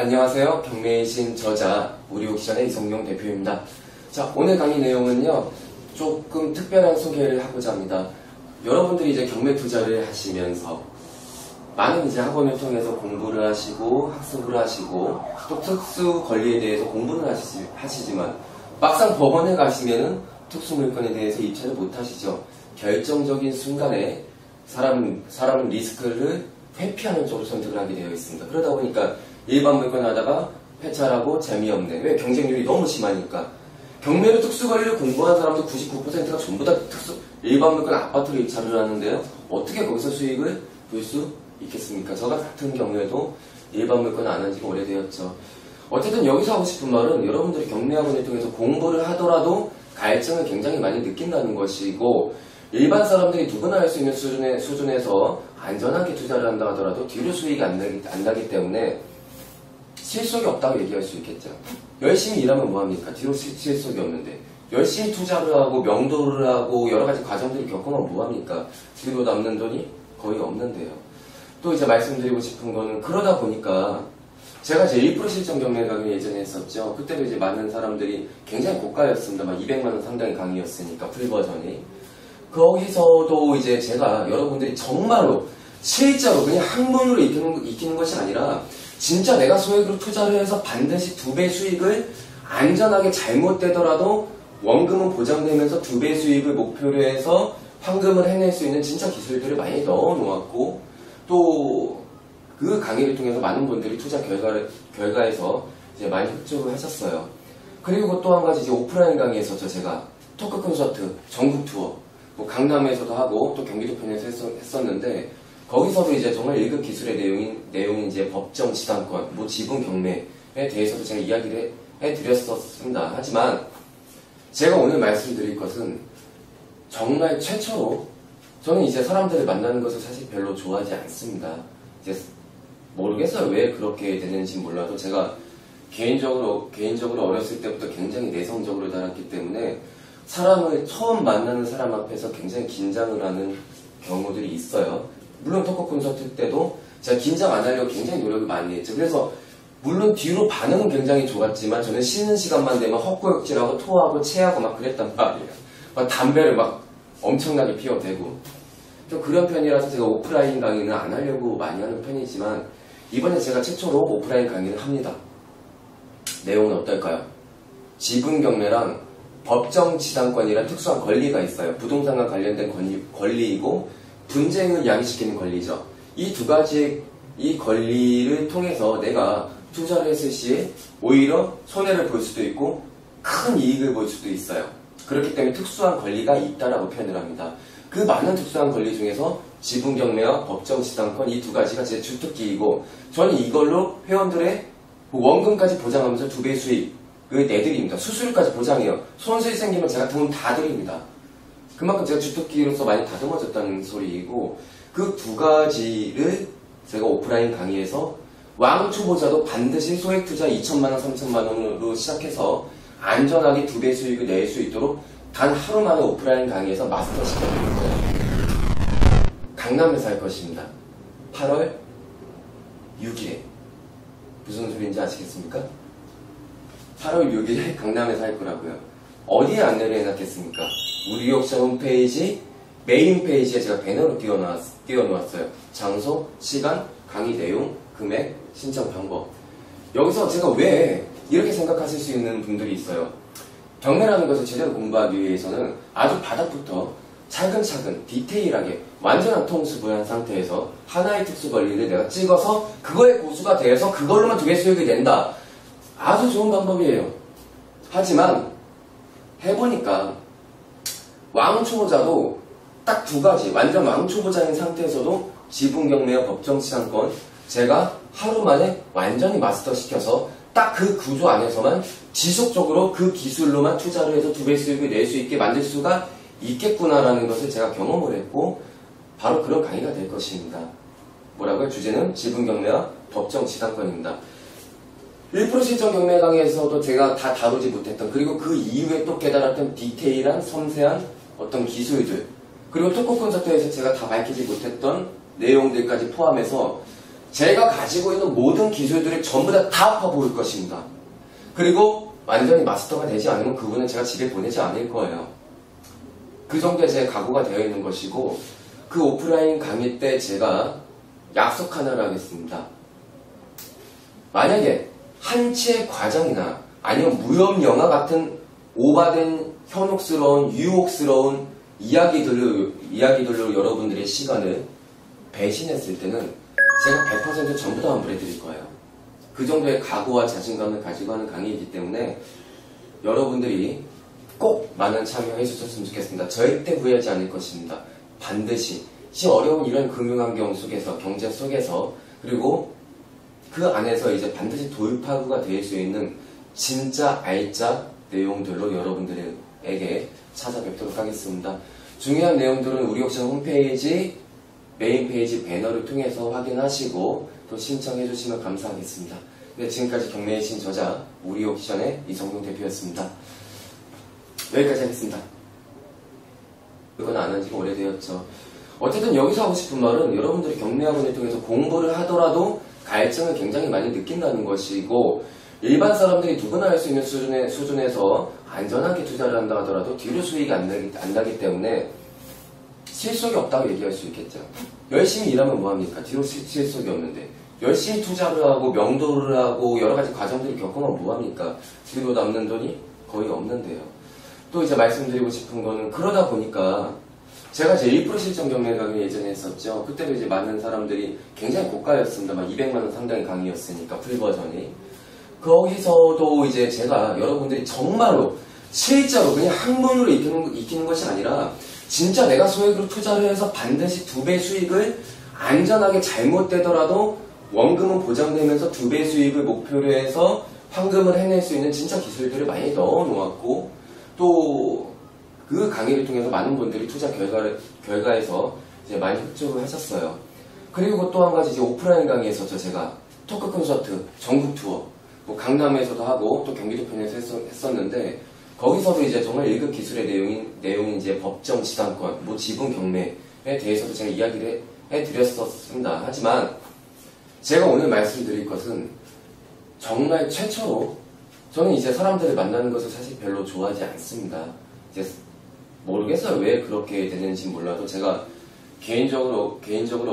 안녕하세요. 경매의 신 저자 우리옥션의 이성용 대표입니다. 자, 오늘 강의 내용은요, 조금 특별한 소개를 하고자 합니다. 여러분들이 이제 경매 투자를 하시면서 많은 이제 학원을 통해서 공부를 하시고 학습을 하시고 또 특수 권리에 대해서 공부는 하시지만 막상 법원에 가시면은 특수 물건에 대해서 입찰을 못 하시죠. 결정적인 순간에 사람은 리스크를 회피하는 쪽으로 선택을 하게 되어 있습니다. 그러다 보니까 일반 물건 하다가 폐찰하고 재미없네. 왜? 경쟁률이 너무 심하니까. 경매로 특수 권리를 공부한 사람도 99%가 전부 다 일반 물건 아파트로 입찰을 하는데요. 어떻게 거기서 수익을 볼 수 있겠습니까? 저 같은 경우에도 일반 물건 안 한 지가 오래되었죠. 어쨌든 여기서 하고 싶은 말은 여러분들이 경매학원을 통해서 공부를 하더라도 갈증을 굉장히 많이 느낀다는 것이고, 일반 사람들이 누구나 할 수 있는 수준에서 안전하게 투자를 한다 하더라도 뒤로 수익이 안 나기 때문에 실속이 없다고 얘기할 수 있겠죠. 열심히 일하면 뭐합니까? 뒤로 실속이 없는데. 열심히 투자를 하고 명도를 하고 여러 가지 과정들을 겪으면 뭐합니까? 뒤로 남는 돈이 거의 없는데요. 또 이제 말씀드리고 싶은 거는, 그러다 보니까 제가 제 1% 실전 경매 강의 예전에 했었죠. 그때도 이제 많은 사람들이 굉장히 고가였습니다. 막 200만원 상당의 강의였으니까, 풀버전이. 거기서도 이제 제가 여러분들이 정말로 실제로 그냥 학문으로 익히는 것이 아니라 진짜 내가 소액으로 투자를 해서 반드시 2배 수익을 안전하게 잘못되더라도 원금은 보장되면서 2배 수익을 목표로 해서 환금을 해낼 수 있는 진짜 기술들을 많이 넣어 놓았고, 또 그 강의를 통해서 많은 분들이 투자 결과에서 이제 많이 흡족을 하셨어요. 그리고 또 한 가지 이제 오프라인 강의에서죠. 제가 토크 콘서트, 전국 투어, 뭐 강남에서도 하고 또 경기도 편에서 했었는데, 거기서도 이제 정말 1급 기술의 내용인 이제 법정 지당권, 뭐 지분 경매에 대해서도 제가 이야기를 해드렸었습니다. 하지만 제가 오늘 말씀드릴 것은 정말 최초로, 저는 이제 사람들을 만나는 것을 사실 별로 좋아하지 않습니다. 이제 모르겠어요. 왜 그렇게 되는지 몰라도 제가 개인적으로 어렸을 때부터 굉장히 내성적으로 자랐기 때문에 사람을 처음 만나는 사람 앞에서 굉장히 긴장을 하는 경우들이 있어요. 물론 토크 콘서트 때도 제가 긴장 안 하려고 굉장히 노력을 많이 했죠. 그래서 물론 뒤로 반응은 굉장히 좋았지만 저는 쉬는 시간만 되면 헛구역질하고 토하고 체하고 막 그랬단 말이에요. 막 담배를 막 엄청나게 피워대고. 또 그런 편이라서 제가 오프라인 강의는 안 하려고 많이 하는 편이지만, 이번에 제가 최초로 오프라인 강의를 합니다. 내용은 어떨까요? 지분 경매랑 법정 지당권이란 특수한 권리가 있어요. 부동산과 관련된 권리이고 분쟁을 야기시키는 권리죠. 이 두 가지 이 권리를 통해서 내가 투자를 했을 시에 오히려 손해를 볼 수도 있고 큰 이익을 볼 수도 있어요. 그렇기 때문에 특수한 권리가 있다라고 표현을 합니다. 그 많은 특수한 권리 중에서 지분 경매와 법정 지당권, 이 두 가지가 제 주특기이고, 저는 이걸로 회원들의 원금까지 보장하면서 2배 수익을 내드립니다. 수수료까지 보장해요. 손실 생기면 제가 돈 다 드립니다. 그만큼 제가 주특기로서 많이 다듬어졌다는 소리이고, 그 두 가지를 제가 오프라인 강의에서 왕초보자도 반드시 소액 투자 2천만원, 3천만원으로 시작해서 안전하게 2배 수익을 낼 수 있도록 단 하루 만에 오프라인 강의에서 마스터 시켜드립니다. 강남에서 할 것입니다. 8월 6일에. 무슨 소리인지 아시겠습니까? 8월 6일에 강남에서 할 거라고요. 어디에 안내를 해놨겠습니까? 우리옥션 홈페이지 메인 페이지에 제가 배너로 띄워놓았어요. 장소, 시간, 강의 내용, 금액, 신청 방법. 여기서 제가 왜 이렇게 생각하실 수 있는 분들이 있어요. 경매라는 것을 제대로 공부하기 위해서는 아주 바닥부터 차근차근 디테일하게 완전한 통수부한 상태에서 하나의 특수 권리를 내가 찍어서 그거에 고수가 되어서 그걸로만 2배 수익이 낸다. 아주 좋은 방법이에요. 하지만 해보니까 왕초보자도 딱 2가지, 완전 왕초보자인 상태에서도 지분 경매와 법정 지당권 제가 하루 만에 완전히 마스터 시켜서 딱 그 구조 안에서만 지속적으로 그 기술로만 투자를 해서 2배 수익을 낼 수 있게 만들 수가 있겠구나라는 것을 제가 경험을 했고, 바로 그런 강의가 될 것입니다. 뭐라고요? 주제는 지분 경매와 법정 지당권입니다. 1% 실전 경매 강의에서도 제가 다 다루지 못했던, 그리고 그 이후에 또 깨달았던 디테일한 섬세한 어떤 기술들, 그리고 토크 콘서트에서 제가 다 밝히지 못했던 내용들까지 포함해서 제가 가지고 있는 모든 기술들을 전부 다 퍼부을 것입니다. 그리고 완전히 마스터가 되지 않으면 그분은 제가 집에 보내지 않을 거예요. 그 정도의 제 각오가 되어 있는 것이고, 그 오프라인 강의 때 제가 약속 하나를 하겠습니다. 만약에 한치의 과정이나 아니면 무협영화 같은 오바된 현혹스러운 유혹스러운 이야기들로 여러분들의 시간을 배신했을 때는 제가 100% 전부 다 환불해드릴 거예요. 그 정도의 각오와 자신감을 가지고 하는 강의이기 때문에 여러분들이 꼭 많은 참여해 주셨으면 좋겠습니다. 절대 후회하지 않을 것입니다. 반드시 이 어려운 이런 금융환경 속에서, 경제 속에서, 그리고 그 안에서 이제 반드시 돌파구가 될 수 있는 진짜 알짜 내용들로 여러분들에게 찾아뵙도록 하겠습니다. 중요한 내용들은 우리 옥션 홈페이지 메인 페이지 배너를 통해서 확인하시고 또 신청해 주시면 감사하겠습니다. 네, 지금까지 경매의 신 저자 우리 옥션의 이성용 대표였습니다. 여기까지 하겠습니다. 이건 안 한 지가 오래되었죠. 어쨌든 여기서 하고 싶은 말은 여러분들이 경매학원을 통해서 공부를 하더라도 갈증을 굉장히 많이 느낀다는 것이고, 일반 사람들이 누구나 할 수 있는 수준에서 안전하게 투자를 한다 하더라도 뒤로 수익이 안 나기 때문에 실속이 없다고 얘기할 수 있겠죠. 열심히 일하면 뭐합니까? 뒤로 실속이 없는데. 열심히 투자를 하고 명도를 하고 여러 가지 과정들을 겪으면 뭐합니까? 뒤로 남는 돈이 거의 없는데요. 또 이제 말씀드리고 싶은 거는, 그러다 보니까 제가 제 1% 실전 경매 강의 예전에 했었죠. 그때도 이제 많은 사람들이 굉장히 고가였습니다. 막 200만원 상당의 강의였으니까, 풀버전이. 거기서도 이제 제가 여러분들이 정말로 실제로 그냥 학문으로 익히는 것이 아니라 진짜 내가 소액으로 투자를 해서 반드시 2배 수익을 안전하게 잘못되더라도 원금은 보장되면서 2배 수익을 목표로 해서 황금을 해낼 수 있는 진짜 기술들을 많이 넣어 놓았고, 또 그 강의를 통해서 많은 분들이 투자 결과에서 이제 많이 흡족을 하셨어요. 그리고 또 한 가지 이제 오프라인 강의에서죠. 제가 토크 콘서트, 전국 투어, 뭐 강남에서도 하고 또 경기도 편에서 했었는데, 거기서도 이제 정말 1급 기술의 내용인 이제 법정 지당권, 뭐 지분 경매에 대해서도 제가 이야기를 해드렸었습니다. 하지만 제가 오늘 말씀드릴 것은 정말 최초로, 저는 이제 사람들을 만나는 것을 사실 별로 좋아하지 않습니다. 이제 모르겠어요. 왜 그렇게 되는지 몰라도 제가 개인적으로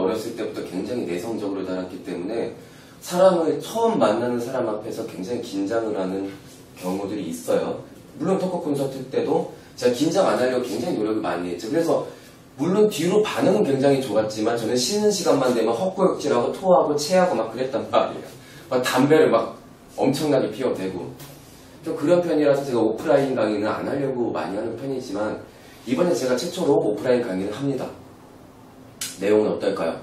어렸을 때부터 굉장히 내성적으로 자랐기 때문에 사람을 처음 만나는 사람 앞에서 굉장히 긴장을 하는 경우들이 있어요. 물론 토크 콘서트 때도 제가 긴장 안 하려고 굉장히 노력을 많이 했죠. 그래서 물론 뒤로 반응은 굉장히 좋았지만 저는 쉬는 시간만 되면 헛구역질하고 토하고 체하고 막 그랬단 말이에요. 막 담배를 막 엄청나게 피워대고. 또 그런 편이라서 제가 오프라인 강의는 안 하려고 많이 하는 편이지만 이번에 제가 최초로 오프라인 강의를 합니다. 내용은 어떨까요?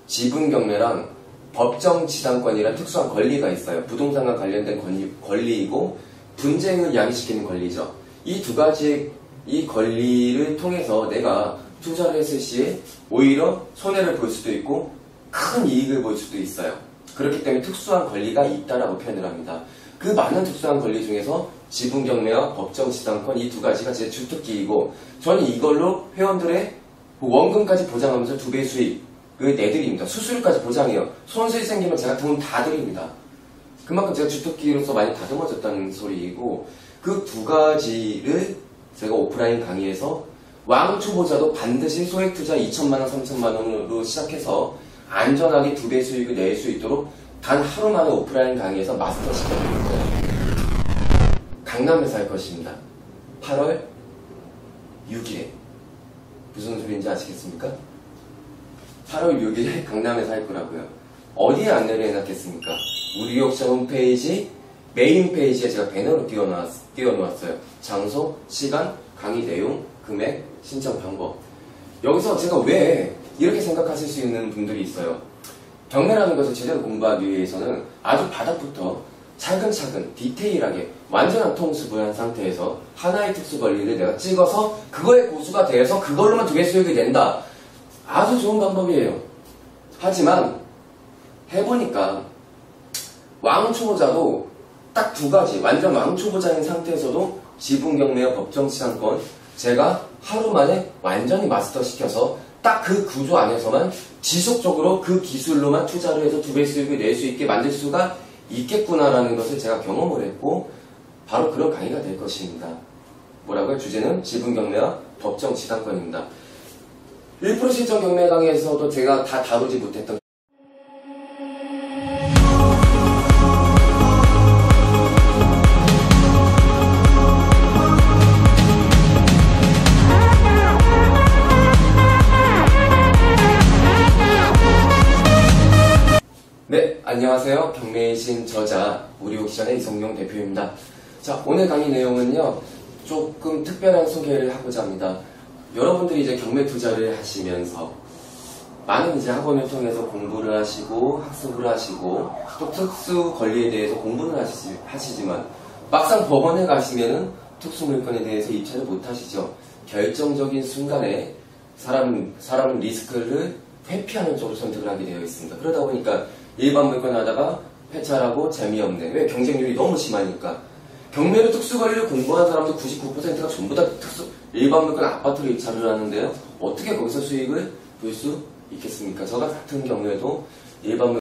지분 경매랑 법정 지당권이란 특수한 권리가 있어요. 부동산과 관련된 권리이고 분쟁을 야기시키는 권리죠. 이 두 가지 이 권리를 통해서 내가 투자를 했을 시에 오히려 손해를 볼 수도 있고 큰 이익을 볼 수도 있어요. 그렇기 때문에 특수한 권리가 있다라고 표현을 합니다. 그 많은 특수한 권리 중에서 지분 경매와 법정 지당권 이 두 가지가 제 주특기이고, 저는 이걸로 회원들의 원금까지 보장하면서 2배 수익을 내드립니다. 수수료까지 보장해요. 손실 생기면 제가 돈 다 드립니다. 그만큼 제가 주특기로서 많이 다듬어졌다는 소리이고, 그 두 가지를 제가 오프라인 강의에서 왕 초보자도 반드시 소액 투자 2천만원, 3천만원으로 시작해서 안전하게 2배 수익을 낼 수 있도록 단 하루 만에 오프라인 강의에서 마스터 시켜드릴 거예요. 강남에서 할 것입니다. 8월 6일에. 무슨 소리인지 아시겠습니까? 8월 6일에 강남에서 할 거라고요. 어디에 안내를 해놨겠습니까? 우리 옥션 홈페이지 메인 페이지에 제가 배너로 띄워놓았어요. 장소, 시간, 강의 내용, 금액, 신청 방법. 여기서 제가 왜 이렇게 생각하실 수 있는 분들이 있어요. 경매라는 것을 제대로 공부하기 위해서는 아주 바닥부터 차근차근 디테일하게 완전한 통수부한 상태에서 하나의 특수 권리를 내가 찍어서 그거에 고수가 되어서 그걸로만 2배 수익이 낸다. 아주 좋은 방법이에요. 하지만 해보니까 왕초보자도 딱 2가지 완전 왕초보자인 상태에서도 지분 경매와 법정 지당권 제가 하루 만에 완전히 마스터 시켜서 딱 그 구조 안에서만 지속적으로 그 기술로만 투자를 해서 2배 수익을 낼 수 있게 만들 수가 있겠구나라는 것을 제가 경험을 했고 바로 그런 강의가 될 것입니다. 뭐라고요? 주제는 지분 경매와 법정 지상권입니다. 1% 실전 경매 강의에서도 제가 다 다루지 못했던 네, 안녕하세요. 경매의 신 저자 우리옥션의 이성용 대표입니다. 자, 오늘 강의 내용은요, 조금 특별한 소개를 하고자 합니다. 여러분들이 이제 경매 투자를 하시면서 많은 이제 학원을 통해서 공부를 하시고 학습을 하시고 또 특수 권리에 대해서 공부는 하시지만 막상 법원에 가시면은 특수 물건에 대해서 입찰을 못 하시죠. 결정적인 순간에 사람은 리스크를 회피하는 쪽으로 선택을 하게 되어 있습니다. 그러다 보니까 일반 물건 하다가 폐찰하고 재미없네. 왜? 경쟁률이 너무 심하니까. 경매로 특수관리를 공부한 사람들 99%가 전부 다 일반 물건 아파트로 입찰을 하는데요. 어떻게 거기서 수익을 볼 수 있겠습니까? 저 같은 경우에도 일반 물건